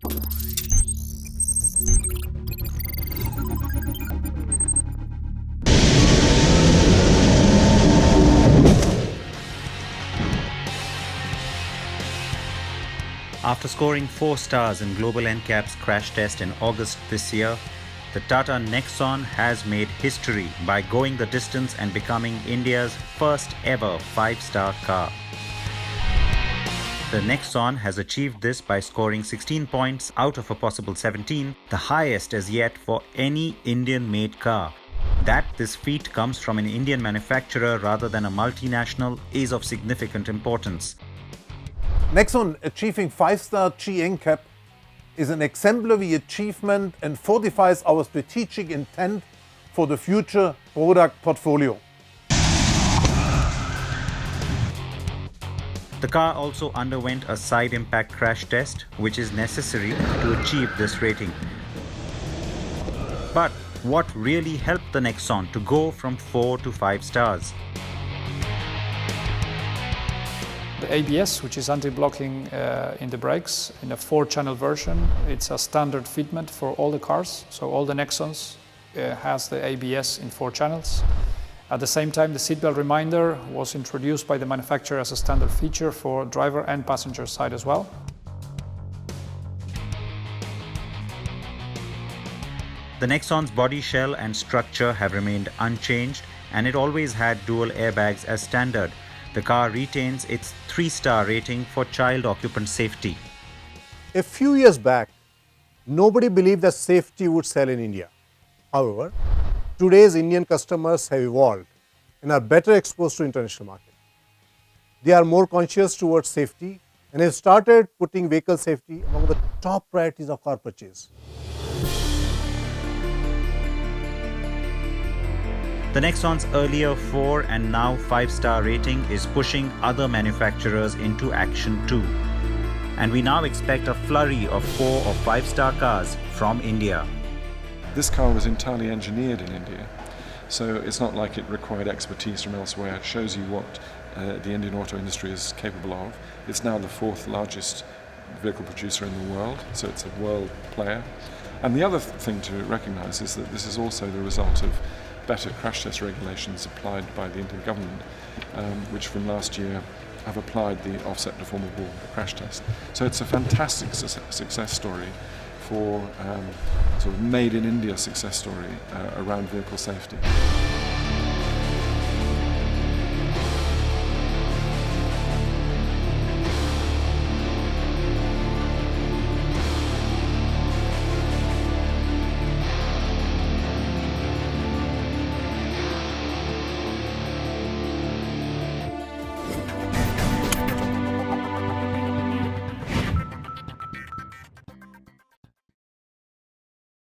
After scoring 4 stars in Global NCAP's crash test in August this year, the Tata Nexon has made history by going the distance and becoming India's first ever 5-star car. The Nexon has achieved this by scoring 16 points out of a possible 17, the highest as yet for any Indian-made car. That this feat comes from an Indian manufacturer rather than a multinational is of significant importance. Nexon achieving 5-star G NCAP is an exemplary achievement and fortifies our strategic intent for the future product portfolio. The car also underwent a side impact crash test, which is necessary to achieve this rating. But what really helped the Nexon to go from 4 to 5 stars? The ABS, which is anti-blocking in the brakes, in a 4-channel version. It's a standard fitment for all the cars, so all the Nexons has the ABS in 4 channels. At the same time, the seatbelt reminder was introduced by the manufacturer as a standard feature for driver and passenger side as well. The Nexon's body shell and structure have remained unchanged, and it always had dual airbags as standard. The car retains its 3-star rating for child occupant safety. A few years back, nobody believed that safety would sell in India. However, today's Indian customers have evolved and are better exposed to international market. They are more conscious towards safety and have started putting vehicle safety among the top priorities of car purchase. The Nexon's earlier 4 and now 5-star rating is pushing other manufacturers into action too. And we now expect a flurry of 4 or 5-star cars from India. This car was entirely engineered in India, so it's not like it required expertise from elsewhere. It shows you what the Indian auto industry is capable of. It's now the 4th largest vehicle producer in the world, so it's a world player. And the other thing to recognize is that this is also the result of better crash test regulations applied by the Indian government, which from last year have applied the offset deformable crash test. So it's a fantastic success story for sort of made in India success story around vehicle safety.